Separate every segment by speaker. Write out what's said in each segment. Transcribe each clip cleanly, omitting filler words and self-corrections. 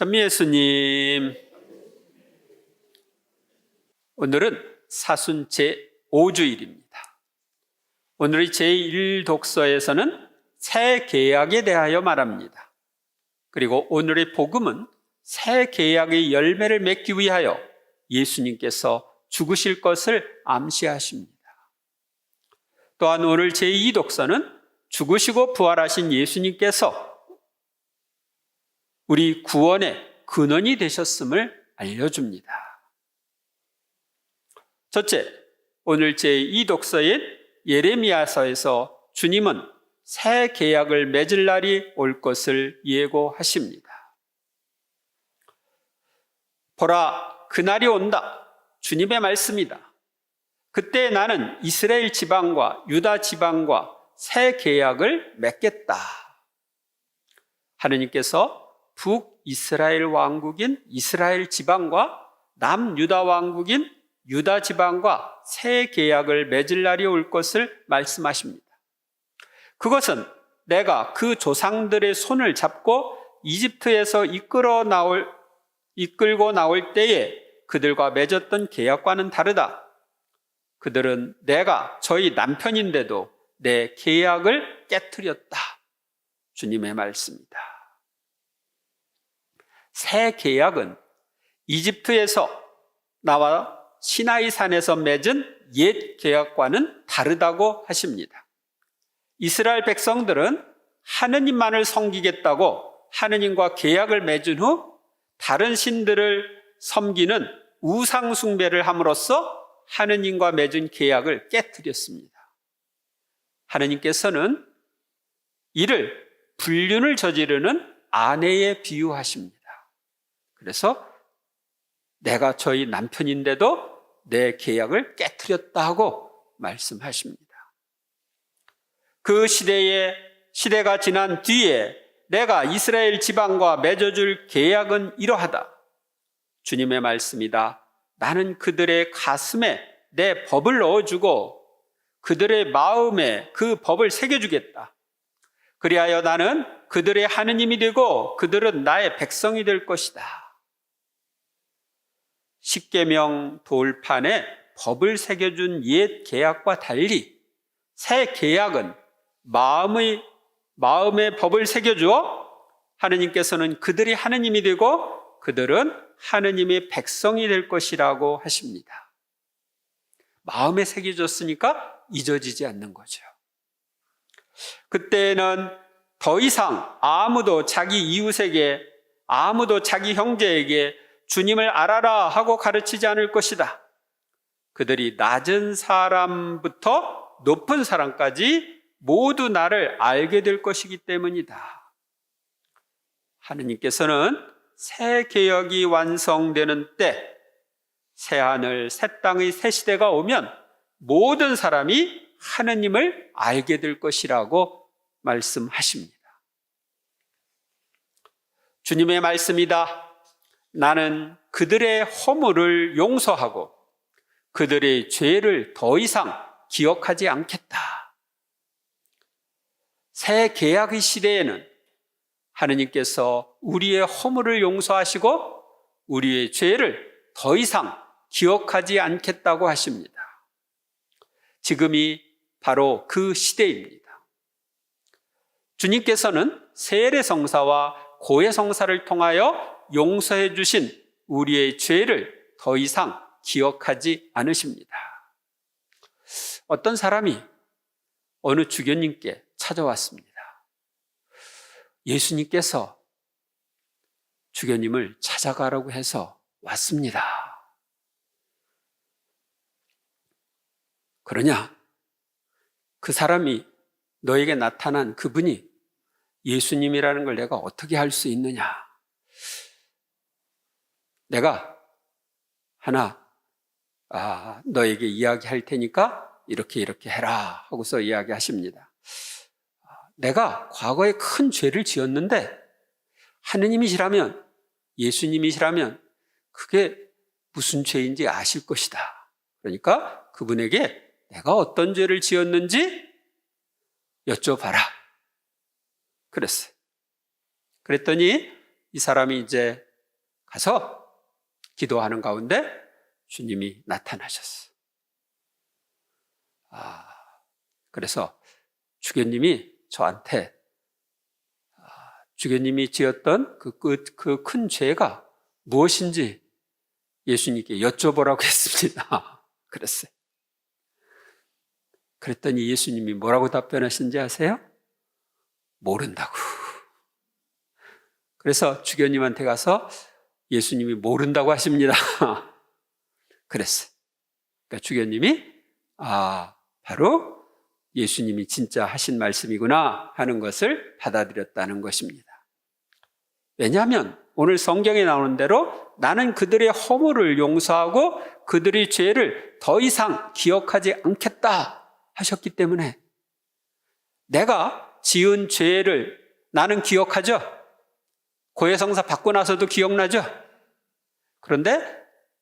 Speaker 1: 전미예수님, 오늘은 사순 제5주일입니다. 오늘의 제1독서에서는 새 계약에 대하여 말합니다. 그리고 오늘의 복음은 새 계약의 열매를 맺기 위하여 예수님께서 죽으실 것을 암시하십니다. 또한 오늘 제2독서는 죽으시고 부활하신 예수님께서 우리 구원의 근원이 되셨음을 알려줍니다. 첫째, 오늘 제2독서인 예레미야서에서 주님은 새 계약을 맺을 날이 올 것을 예고하십니다. 보라, 그날이 온다. 주님의 말씀이다. 그때 나는 이스라엘 지방과 유다 지방과 새 계약을 맺겠다. 하느님께서 북이스라엘 왕국인 이스라엘 지방과 남유다 왕국인 유다 지방과 새 계약을 맺을 날이 올 것을 말씀하십니다. 그것은 내가 그 조상들의 손을 잡고 이집트에서 이끌고 나올 때에 그들과 맺었던 계약과는 다르다. 그들은 내가 저희 남편인데도 내 계약을 깨트렸다. 주님의 말씀입니다. 새 계약은 이집트에서 나와 시나이 산에서 맺은 옛 계약과는 다르다고 하십니다. 이스라엘 백성들은 하느님만을 섬기겠다고 하느님과 계약을 맺은 후 다른 신들을 섬기는 우상 숭배를 함으로써 하느님과 맺은 계약을 깨트렸습니다. 하느님께서는 이를 불륜을 저지르는 아내에 비유하십니다. 그래서 내가 저희 남편인데도 내 계약을 깨트렸다고 말씀하십니다. 그 시대가 지난 뒤에 내가 이스라엘 지방과 맺어줄 계약은 이러하다. 주님의 말씀이다. 나는 그들의 가슴에 내 법을 넣어주고 그들의 마음에 그 법을 새겨주겠다. 그리하여 나는 그들의 하느님이 되고 그들은 나의 백성이 될 것이다. 십계명 돌판에 법을 새겨준 옛 계약과 달리 새 계약은 마음에 법을 새겨주어 하느님께서는 그들이 하느님이 되고 그들은 하느님의 백성이 될 것이라고 하십니다. 마음에 새겨졌으니까 잊어지지 않는 거죠. 그때는 더 이상 아무도 자기 이웃에게, 아무도 자기 형제에게 주님을 알아라 하고 가르치지 않을 것이다. 그들이 낮은 사람부터 높은 사람까지 모두 나를 알게 될 것이기 때문이다. 하느님께서는 새 계약이 완성되는 때, 새 하늘, 새 땅의 새 시대가 오면 모든 사람이 하느님을 알게 될 것이라고 말씀하십니다. 주님의 말씀이다. 나는 그들의 허물을 용서하고 그들의 죄를 더 이상 기억하지 않겠다. 새 계약의 시대에는 하느님께서 우리의 허물을 용서하시고 우리의 죄를 더 이상 기억하지 않겠다고 하십니다. 지금이 바로 그 시대입니다. 주님께서는 세례성사와 고해성사를 통하여 용서해 주신 우리의 죄를 더 이상 기억하지 않으십니다. 어떤 사람이 어느 주교님께 찾아왔습니다. 예수님께서 주교님을 찾아가라고 해서 왔습니다. 그러냐? 그 사람이 너에게 나타난 그분이 예수님이라는 걸 내가 어떻게 할 수 있느냐? 내가 하나 너에게 이야기할 테니까 이렇게 해라 하고서 이야기하십니다. 내가 과거에 큰 죄를 지었는데 하느님이시라면, 예수님이시라면 그게 무슨 죄인지 아실 것이다. 그러니까 그분에게 내가 어떤 죄를 지었는지 여쭤봐라. 그랬어요. 그랬더니 이 사람이 이제 가서 기도하는 가운데 주님이 나타나셨어요. 그래서 주교님이 저한테 주교님이 지었던 그 큰 죄가 무엇인지 예수님께 여쭤보라고 했습니다. 그랬어요. 그랬더니 예수님이 뭐라고 답변하신지 아세요? 모른다고. 그래서 주교님한테 가서 예수님이 모른다고 하십니다. 그랬어요. 그러니까 주교님이 바로 예수님이 진짜 하신 말씀이구나 하는 것을 받아들였다는 것입니다. 왜냐하면 오늘 성경에 나오는 대로 나는 그들의 허물을 용서하고 그들의 죄를 더 이상 기억하지 않겠다 하셨기 때문에 내가 지은 죄를 나는 기억하죠. 고해성사 받고 나서도 기억나죠. 그런데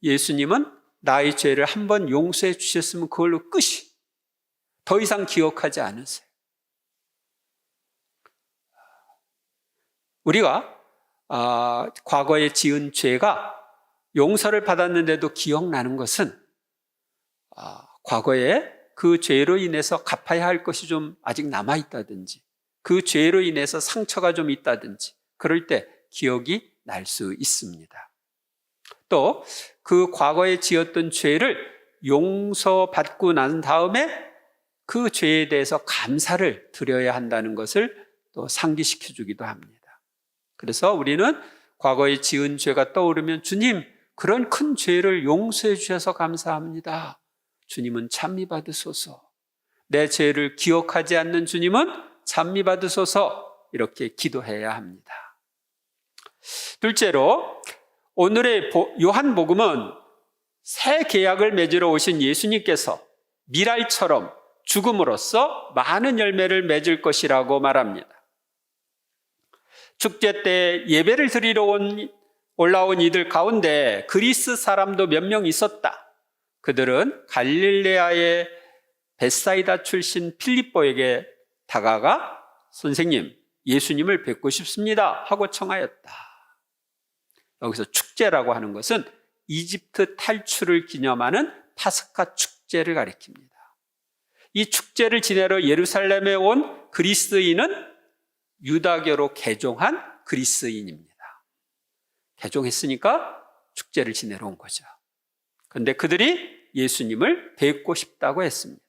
Speaker 1: 예수님은 나의 죄를 한번 용서해 주셨으면 그걸로 끝이, 더 이상 기억하지 않으세요. 우리가 과거에 지은 죄가 용서를 받았는데도 기억나는 것은 과거에 그 죄로 인해서 갚아야 할 것이 좀 아직 남아있다든지 그 죄로 인해서 상처가 좀 있다든지 그럴 때 기억이 날 수 있습니다. 또 그 과거에 지었던 죄를 용서받고 난 다음에 그 죄에 대해서 감사를 드려야 한다는 것을 또 상기시켜 주기도 합니다. 그래서 우리는 과거에 지은 죄가 떠오르면 주님, 그런 큰 죄를 용서해 주셔서 감사합니다. 주님은 찬미 받으소서. 내 죄를 기억하지 않는 주님은 찬미 받으소서. 이렇게 기도해야 합니다. 둘째로 오늘의 요한복음은 새 계약을 맺으러 오신 예수님께서 미랄처럼 죽음으로써 많은 열매를 맺을 것이라고 말합니다. 축제 때 예배를 드리러 올라온 이들 가운데 그리스 사람도 몇 명 있었다. 그들은 갈릴레아의 벳사이다 출신 필립보에게 다가가 선생님, 예수님을 뵙고 싶습니다 하고 청하였다. 여기서 축제라고 하는 것은 이집트 탈출을 기념하는 파스카 축제를 가리킵니다. 이 축제를 지내러 예루살렘에 온 그리스인은 유다교로 개종한 그리스인입니다. 개종했으니까 축제를 지내러 온 거죠. 그런데 그들이 예수님을 뵙고 싶다고 했습니다.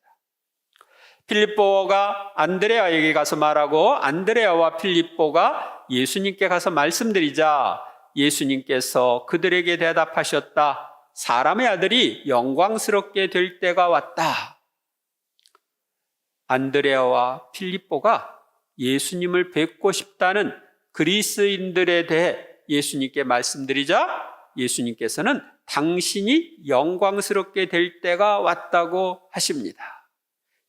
Speaker 1: 필립보가 안드레아에게 가서 말하고 안드레아와 필립보가 예수님께 가서 말씀드리자 예수님께서 그들에게 대답하셨다. 사람의 아들이 영광스럽게 될 때가 왔다. 안드레아와 필립보가 예수님을 뵙고 싶다는 그리스인들에 대해 예수님께 말씀드리자 예수님께서는 당신이 영광스럽게 될 때가 왔다고 하십니다.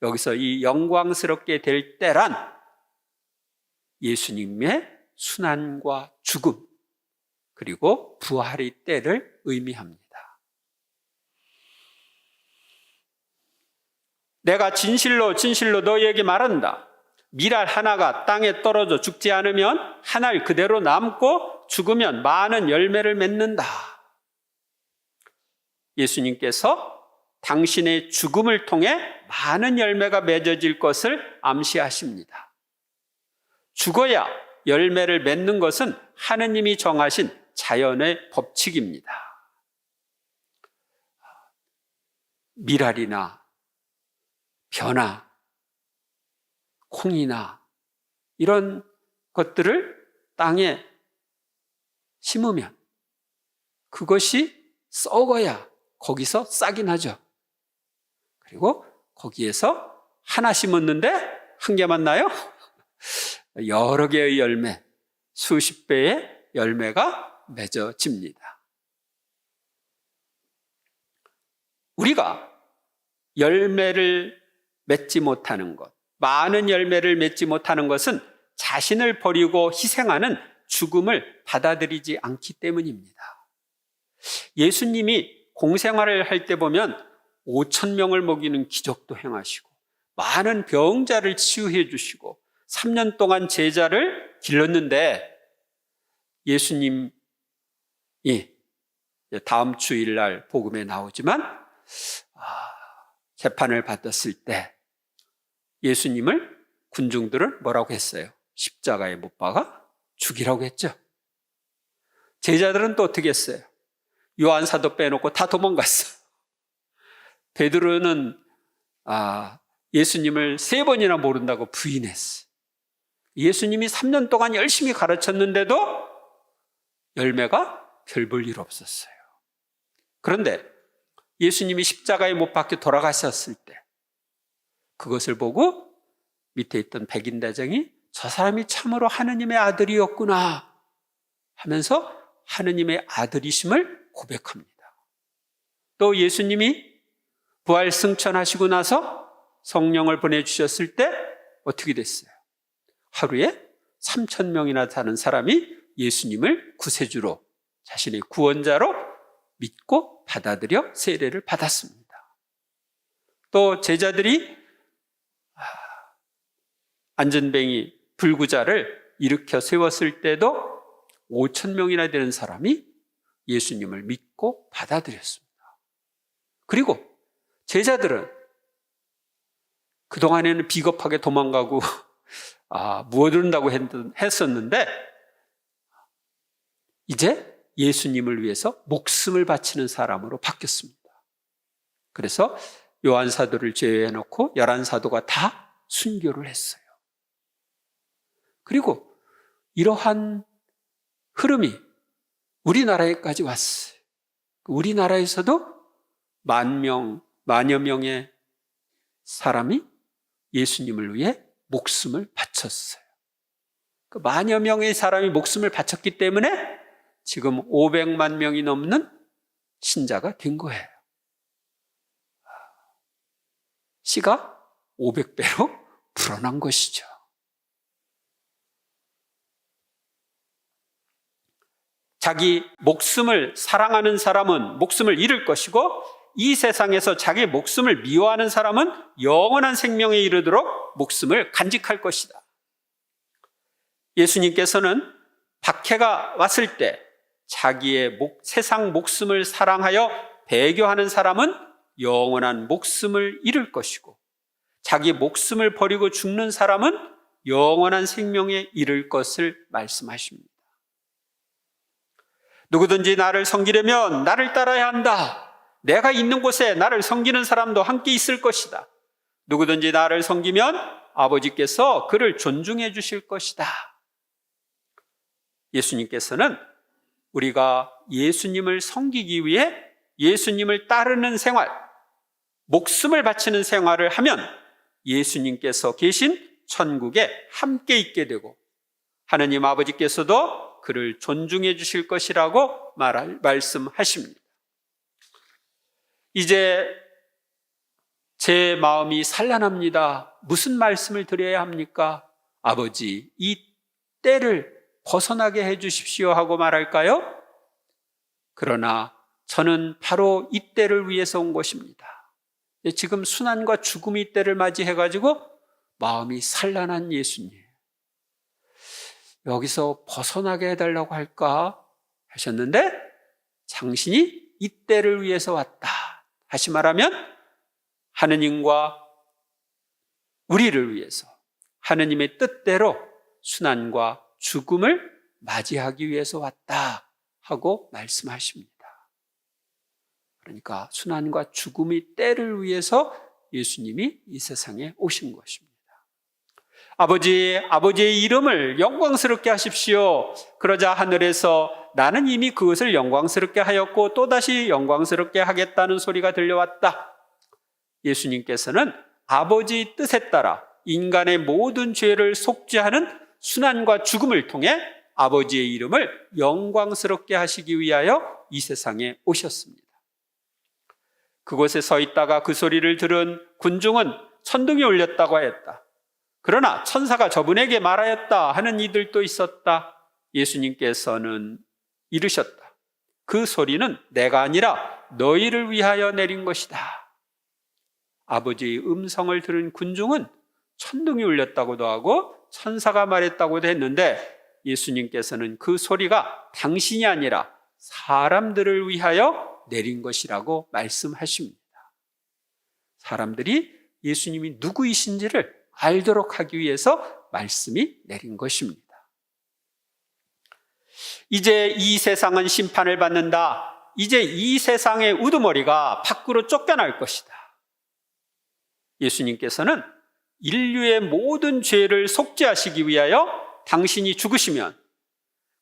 Speaker 1: 여기서 이 영광스럽게 될 때란 예수님의 순환과 죽음 그리고 부활의 때를 의미합니다. 내가 진실로 진실로 너희에게 말한다. 밀알 하나가 땅에 떨어져 죽지 않으면 한 알 그대로 남고 죽으면 많은 열매를 맺는다. 예수님께서 당신의 죽음을 통해 많은 열매가 맺어질 것을 암시하십니다. 죽어야 열매를 맺는 것은 하느님이 정하신 자연의 법칙입니다. 밀알이나 벼나 콩이나 이런 것들을 땅에 심으면 그것이 썩어야 거기서 싹이 나죠. 그리고 거기에서 하나 심었는데 한 개만 나요? 여러 개의 열매, 수십 배의 열매가 맺어집니다. 우리가 열매를 맺지 못하는 것, 많은 열매를 맺지 못하는 것은 자신을 버리고 희생하는 죽음을 받아들이지 않기 때문입니다. 예수님이 공생활을 할 때 보면 5,000명을 먹이는 기적도 행하시고 많은 병자를 치유해 주시고 3년 동안 제자를 길렀는데 예수님 다음 주일날 복음에 나오지만 재판을 받았을 때 예수님을 군중들은 뭐라고 했어요? 십자가에 못 박아 죽이라고 했죠. 제자들은 또 어떻게 했어요? 요한 사도 빼놓고 다 도망갔어. 베드로는 예수님을 3번이나 모른다고 부인했어. 예수님이 3년 동안 열심히 가르쳤는데도 열매가 별 볼 일 없었어요. 그런데 예수님이 십자가에 못 박혀 돌아가셨을 때 그것을 보고 밑에 있던 백인대장이 저 사람이 참으로 하느님의 아들이었구나 하면서 하느님의 아들이심을 고백합니다. 또 예수님이 부활 승천하시고 나서 성령을 보내주셨을 때 어떻게 됐어요? 하루에 3,000명이나 사는 사람이 예수님을 구세주로, 자신의 구원자로 믿고 받아들여 세례를 받았습니다. 또 제자들이 안전뱅이 불구자를 일으켜 세웠을 때도 5,000명이나 되는 사람이 예수님을 믿고 받아들였습니다. 그리고 제자들은 그동안에는 비겁하게 도망가고 무어른다고 했었는데 이제 예수님을 위해서 목숨을 바치는 사람으로 바뀌었습니다. 그래서 요한 사도를 제외해놓고 11사도가 다 순교를 했어요. 그리고 이러한 흐름이 우리나라에까지 왔어요. 우리나라에서도 만여 명의 사람이 예수님을 위해 목숨을 바쳤어요. 그 만여 명의 사람이 목숨을 바쳤기 때문에 지금 500만 명이 넘는 신자가 된 거예요. 씨가 500배로 불어난 것이죠. 자기 목숨을 사랑하는 사람은 목숨을 잃을 것이고 이 세상에서 자기 목숨을 미워하는 사람은 영원한 생명에 이르도록 목숨을 간직할 것이다. 예수님께서는 박해가 왔을 때 자기의 세상 목숨을 사랑하여 배교하는 사람은 영원한 목숨을 잃을 것이고 자기 목숨을 버리고 죽는 사람은 영원한 생명에 이를 것을 말씀하십니다. 누구든지 나를 섬기려면 나를 따라야 한다. 내가 있는 곳에 나를 섬기는 사람도 함께 있을 것이다. 누구든지 나를 섬기면 아버지께서 그를 존중해 주실 것이다. 예수님께서는 우리가 예수님을 섬기기 위해 예수님을 따르는 생활, 목숨을 바치는 생활을 하면 예수님께서 계신 천국에 함께 있게 되고 하느님 아버지께서도 그를 존중해 주실 것이라고 말씀하십니다. 이제 제 마음이 산란합니다. 무슨 말씀을 드려야 합니까? 아버지, 이 때를 벗어나게 해 주십시오 하고 말할까요? 그러나 저는 바로 이 때를 위해서 온 것입니다. 지금 순환과 죽음의 때를 맞이해가지고 마음이 산란한 예수님, 여기서 벗어나게 해달라고 할까 하셨는데 당신이 이 때를 위해서 왔다. 다시 말하면 하느님과 우리를 위해서 하느님의 뜻대로 순환과 죽음을 맞이하기 위해서 왔다 하고 말씀하십니다. 그러니까 순환과 죽음의 때를 위해서 예수님이 이 세상에 오신 것입니다. 아버지의 이름을 영광스럽게 하십시오. 그러자 하늘에서 나는 이미 그것을 영광스럽게 하였고 또다시 영광스럽게 하겠다는 소리가 들려왔다. 예수님께서는 아버지의 뜻에 따라 인간의 모든 죄를 속죄하는 순환과 죽음을 통해 아버지의 이름을 영광스럽게 하시기 위하여 이 세상에 오셨습니다. 그곳에 서 있다가 그 소리를 들은 군중은 천둥이 울렸다고 하였다. 그러나 천사가 저분에게 말하였다 하는 이들도 있었다. 예수님께서는 이르셨다. 그 소리는 내가 아니라 너희를 위하여 내린 것이다. 아버지의 음성을 들은 군중은 천둥이 울렸다고도 하고 천사가 말했다고도 했는데 예수님께서는 그 소리가 당신이 아니라 사람들을 위하여 내린 것이라고 말씀하십니다. 사람들이 예수님이 누구이신지를 알도록 하기 위해서 말씀이 내린 것입니다. 이제 이 세상은 심판을 받는다. 이제 이 세상의 우두머리가 밖으로 쫓겨날 것이다. 예수님께서는 인류의 모든 죄를 속죄하시기 위하여 당신이 죽으시면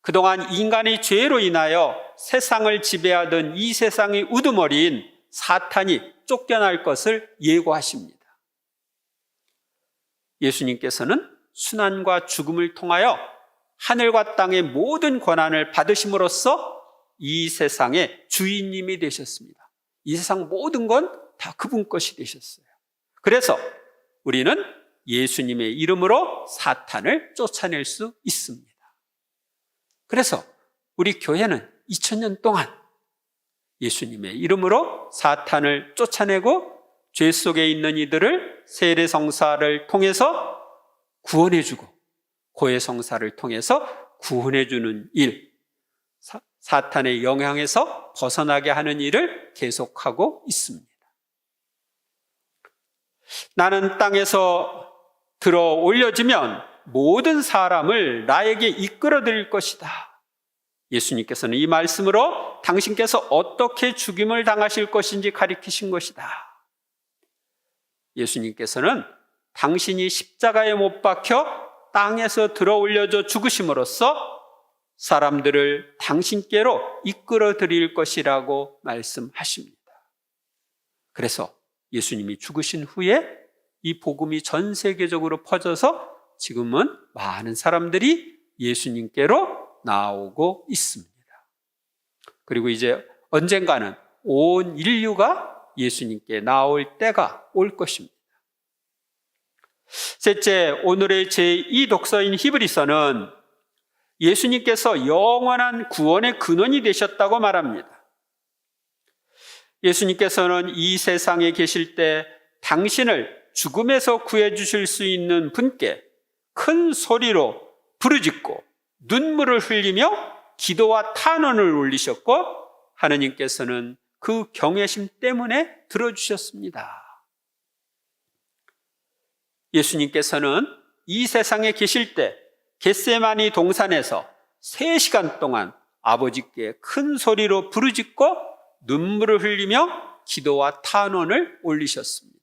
Speaker 1: 그동안 인간의 죄로 인하여 세상을 지배하던 이 세상의 우두머리인 사탄이 쫓겨날 것을 예고하십니다. 예수님께서는 순환과 죽음을 통하여 하늘과 땅의 모든 권한을 받으심으로써 이 세상의 주인님이 되셨습니다. 이 세상 모든 건 다 그분 것이 되셨어요. 그래서 우리는 예수님의 이름으로 사탄을 쫓아낼 수 있습니다. 그래서 우리 교회는 2000년 동안 예수님의 이름으로 사탄을 쫓아내고 죄 속에 있는 이들을 세례성사를 통해서 구원해주고 고해성사를 통해서 구원해주는 일, 사탄의 영향에서 벗어나게 하는 일을 계속하고 있습니다. 나는 땅에서 들어 올려지면 모든 사람을 나에게 이끌어 드릴 것이다. 예수님께서는 이 말씀으로 당신께서 어떻게 죽임을 당하실 것인지 가리키신 것이다. 예수님께서는 당신이 십자가에 못 박혀 땅에서 들어 올려져 죽으심으로써 사람들을 당신께로 이끌어 드릴 것이라고 말씀하십니다. 그래서 예수님이 죽으신 후에 이 복음이 전 세계적으로 퍼져서 지금은 많은 사람들이 예수님께로 나오고 있습니다. 그리고 이제 언젠가는 온 인류가 예수님께 나올 때가 올 것입니다. 셋째, 오늘의 제2 독서인 히브리서는 예수님께서 영원한 구원의 근원이 되셨다고 말합니다. 예수님께서는 이 세상에 계실 때 당신을 죽음에서 구해주실 수 있는 분께 큰 소리로 부르짖고 눈물을 흘리며 기도와 탄원을 올리셨고 하느님께서는 그 경외심 때문에 들어주셨습니다. 예수님께서는 이 세상에 계실 때 겟세마니 동산에서 3시간 동안 아버지께 큰 소리로 부르짖고 눈물을 흘리며 기도와 탄원을 올리셨습니다.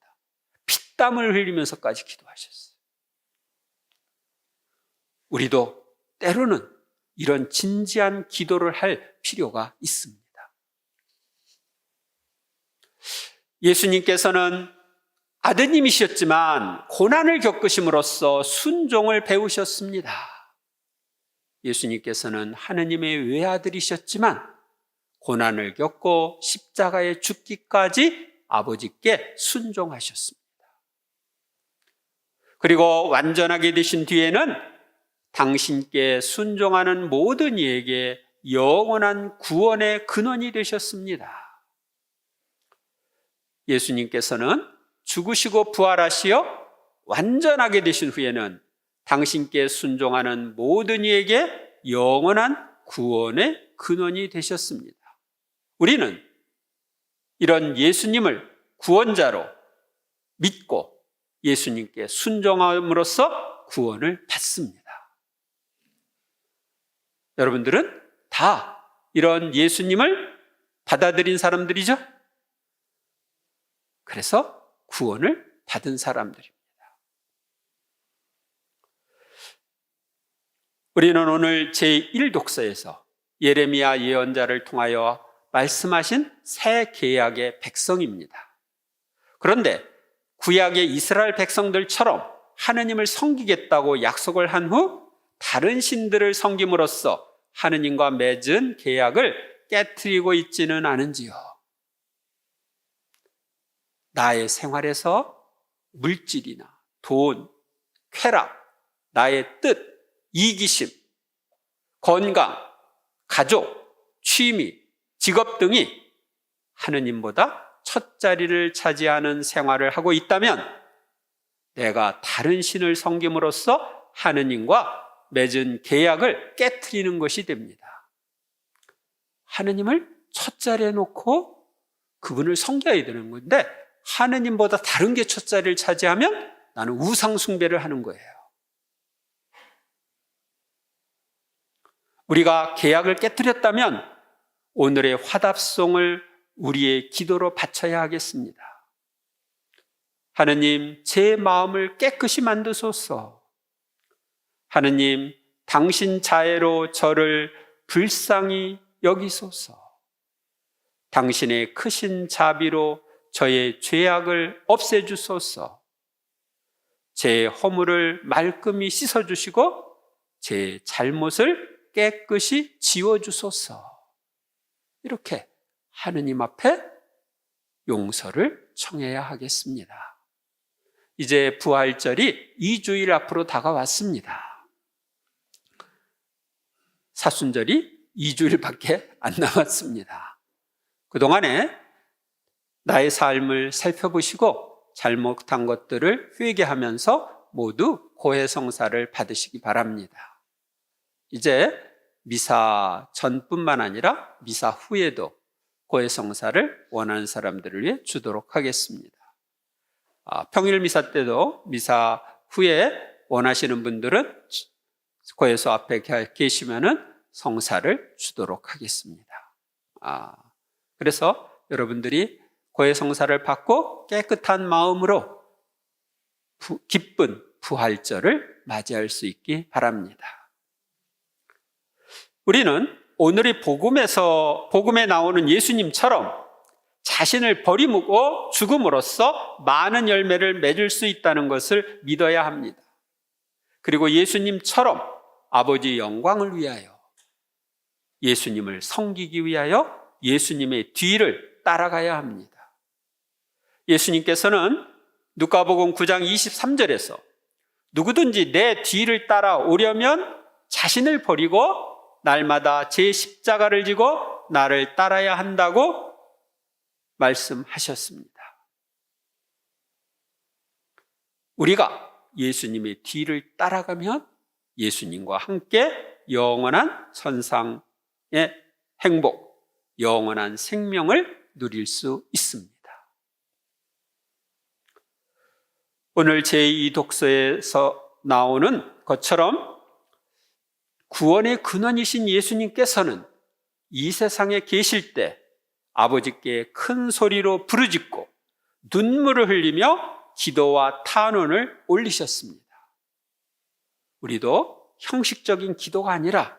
Speaker 1: 피땀을 흘리면서까지 기도하셨어요. 우리도 때로는 이런 진지한 기도를 할 필요가 있습니다. 예수님께서는 아드님이셨지만 고난을 겪으심으로써 순종을 배우셨습니다. 예수님께서는 하느님의 외아들이셨지만 고난을 겪고 십자가에 죽기까지 아버지께 순종하셨습니다. 그리고 완전하게 되신 뒤에는 당신께 순종하는 모든 이에게 영원한 구원의 근원이 되셨습니다. 예수님께서는 죽으시고 부활하시어 완전하게 되신 후에는 당신께 순종하는 모든 이에게 영원한 구원의 근원이 되셨습니다. 우리는 이런 예수님을 구원자로 믿고 예수님께 순종함으로써 구원을 받습니다. 여러분들은 다 이런 예수님을 받아들인 사람들이죠? 그래서 구원을 받은 사람들입니다. 우리는 오늘 제1독서에서 예레미야 예언자를 통하여 말씀하신 새 계약의 백성입니다. 그런데 구약의 이스라엘 백성들처럼 하느님을 섬기겠다고 약속을 한 후 다른 신들을 섬김으로써 하느님과 맺은 계약을 깨트리고 있지는 않은지요. 나의 생활에서 물질이나 돈, 쾌락, 나의 뜻, 이기심, 건강, 가족, 취미, 직업 등이 하느님보다 첫 자리를 차지하는 생활을 하고 있다면 내가 다른 신을 섬김으로써 하느님과 맺은 계약을 깨트리는 것이 됩니다. 하느님을 첫 자리에 놓고 그분을 섬겨야 되는 건데, 하느님보다 다른 게 첫 자리를 차지하면 나는 우상 숭배를 하는 거예요. 우리가 계약을 깨뜨렸다면 오늘의 화답송을 우리의 기도로 바쳐야 하겠습니다. 하느님, 제 마음을 깨끗이 만드소서. 하느님, 당신 자애로 저를 불쌍히 여기소서. 당신의 크신 자비로 저의 죄악을 없애주소서. 제 허물을 말끔히 씻어주시고 제 잘못을 깨끗이 지워주소서. 이렇게 하느님 앞에 용서를 청해야 하겠습니다. 이제 부활절이 2주일 앞으로 다가왔습니다. 사순절이 2주일밖에 안 남았습니다. 그동안에 나의 삶을 살펴보시고 잘못한 것들을 회개하면서 모두 고해성사를 받으시기 바랍니다. 이제 미사 전뿐만 아니라 미사 후에도 고해성사를 원하는 사람들을 위해 주도록 하겠습니다. 평일 미사 때도 미사 후에 원하시는 분들은 고해소 앞에 계시면은 성사를 주도록 하겠습니다. 그래서 여러분들이 고해성사를 받고 깨끗한 마음으로 기쁜 부활절을 맞이할 수 있기 바랍니다. 우리는 오늘의 복음에 나오는 예수님처럼 자신을 버리고 죽음으로써 많은 열매를 맺을 수 있다는 것을 믿어야 합니다. 그리고 예수님처럼 아버지의 영광을 위하여, 예수님을 섬기기 위하여 예수님의 뒤를 따라가야 합니다. 예수님께서는 누가복음 9장 23절에서 누구든지 내 뒤를 따라오려면 자신을 버리고 날마다 제 십자가를 지고 나를 따라야 한다고 말씀하셨습니다. 우리가 예수님의 뒤를 따라가면 예수님과 함께 영원한 천상의 행복, 영원한 생명을 누릴 수 있습니다. 오늘 제2 독서에서 나오는 것처럼 구원의 근원이신 예수님께서는 이 세상에 계실 때 아버지께 큰 소리로 부르짖고 눈물을 흘리며 기도와 탄원을 올리셨습니다. 우리도 형식적인 기도가 아니라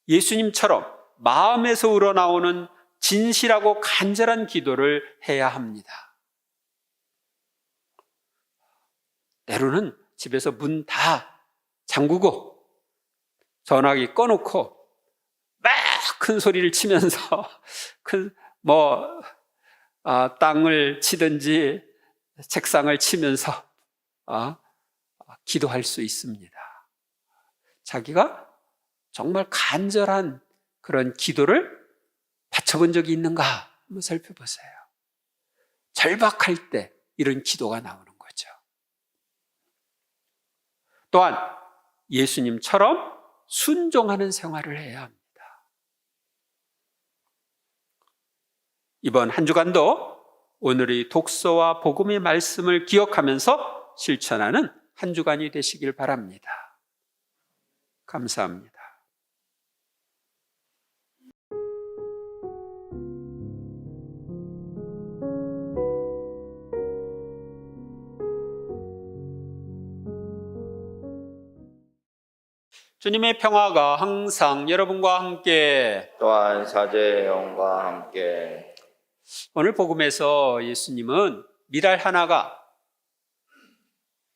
Speaker 1: 예수님처럼 마음에서 우러나오는 진실하고 간절한 기도를 해야 합니다. 때로는 집에서 문 다 잠그고 전화기 꺼놓고 막 큰 소리를 치면서 땅을 치든지 책상을 치면서 기도할 수 있습니다. 자기가 정말 간절한 그런 기도를 바쳐본 적이 있는가 한번 살펴보세요. 절박할 때 이런 기도가 나오는 거죠. 또한 예수님처럼 순종하는 생활을 해야 합니다. 이번 한 주간도 오늘의 독서와 복음의 말씀을 기억하면서 실천하는 한 주간이 되시길 바랍니다. 감사합니다. 주님의 평화가 항상 여러분과 함께,
Speaker 2: 또한 사제의 영과 함께.
Speaker 1: 오늘 복음에서 예수님은 밀알 하나가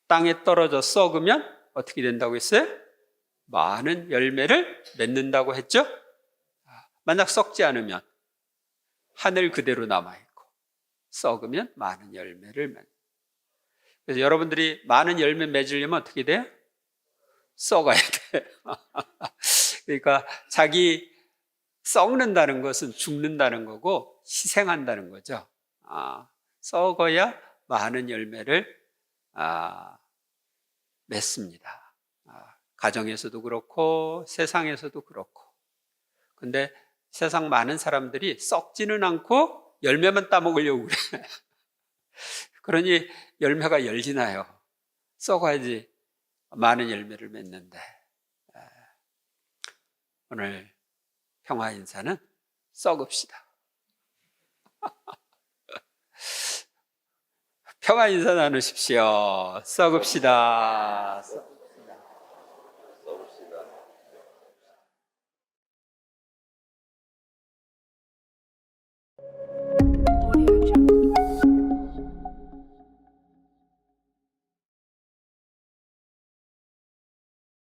Speaker 1: 땅에 떨어져 썩으면 어떻게 된다고 했어요? 많은 열매를 맺는다고 했죠? 만약 썩지 않으면 하늘 그대로 남아있고 썩으면 많은 열매를 맺는. 그래서 여러분들이 많은 열매 맺으려면 어떻게 돼요? 썩어야 돼요. 그러니까 자기 썩는다는 것은 죽는다는 거고 희생한다는 거죠. 썩어야 많은 열매를 맺습니다. 가정에서도 그렇고 세상에서도 그렇고. 근데 세상 많은 사람들이 썩지는 않고 열매만 따먹으려고 그래. 그러니 열매가 열지나요. 썩어야지 많은 열매를 맺는데. 오늘 평화 인사는 썩읍시다. 평화 인사 나누십시오. 썩읍시다.